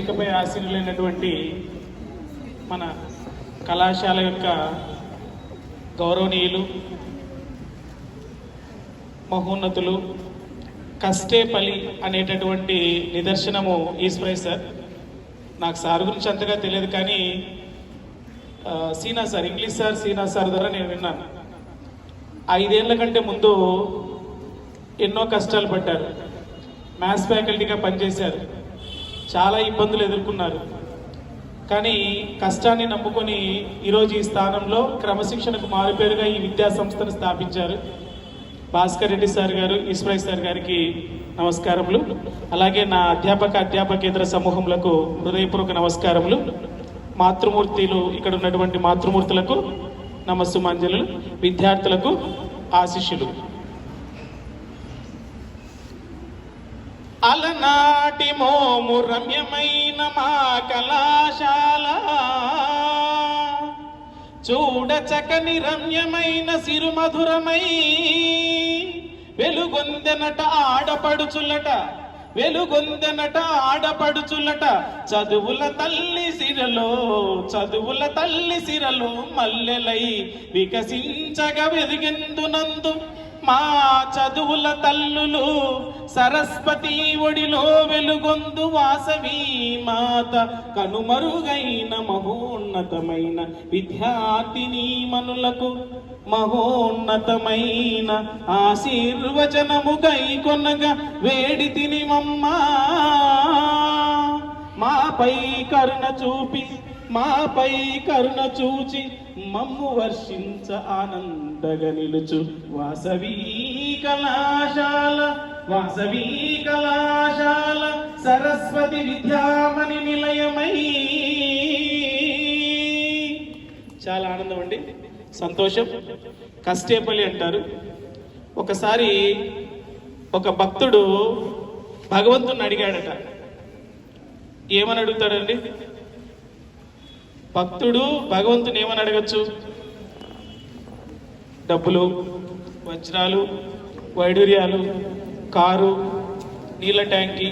వేదికపై ఆశీనులైనటువంటి మన కళాశాల యొక్క గౌరవనీయులు, మహోన్నతులు, కష్టేపల్లి అనేటటువంటి నిదర్శనము ఈశ్వరయ్య సార్. నాకు సార్ గురించి అంతగా తెలియదు, కానీ సీనా సార్, ఇంగ్లీష్ సార్, సీనా సార్ ద్వారా నేను విన్నాను. 5 ఏళ్ల కంటే ముందు ఎన్నో కష్టాలు పడ్డారు. మ్యాథ్స్ ఫ్యాకల్టీగా పనిచేశారు, చాలా ఇబ్బందులు ఎదుర్కొన్నారు. కానీ కష్టాన్ని నమ్ముకొని ఈరోజు ఈ స్థానంలో క్రమశిక్షణకు మారుపేరుగా ఈ విద్యా సంస్థను స్థాపించారు. భాస్కర్ రెడ్డి సార్ గారు, ఈశ్వరయ్య సార్ గారికి నమస్కారములు. అలాగే నా అధ్యాపకేతర సమూహములకు హృదయపూర్వక నమస్కారములు. మాతృమూర్తులు, ఇక్కడ ఉన్నటువంటి మాతృమూర్తులకు నమస్సుమాంజలు, విద్యార్థులకు ఆశీస్సులు. అలనాటి మోము రమ్యమైన మా కళాశాల, చూడచకని రమ్యమైన సిరుమధురమై వెలుగొందెనట ఆడపడుచులట, వెలుగొందెనట ఆడపడుచులట. చదువుల తల్లి సిరలో మల్లెలై వికసించగా వెదిగెందునందు మా చదువుల తల్లులు. సరస్వతి ఒడిలో వెలుగొందు వాసవి మాత, కనుమరుగైన మహోన్నతమైన విద్యార్థిని మనులకు మహోన్నతమైన ఆశీర్వచనము గైకొనగా వేడి తినిమమ్మా. మాపై కరుణ చూచి మమ్ము వర్షించ ఆనందగా నిలుచు వాసవి కళాశాల సరస్వతి విద్యామణి నిలయమై. చాలా ఆనందం అండి, సంతోషం. కష్టేపల్లి అంటారు. ఒకసారి ఒక భక్తుడు భగవంతుని అడిగాడట. ఏమని అడుగుతాడండి భక్తుడు? భగవంతుని ఏమని అడగచ్చు? డబ్బులు, వజ్రాలు, వైడూర్యాలు, కారు, నీళ్ళ ట్యాంకి,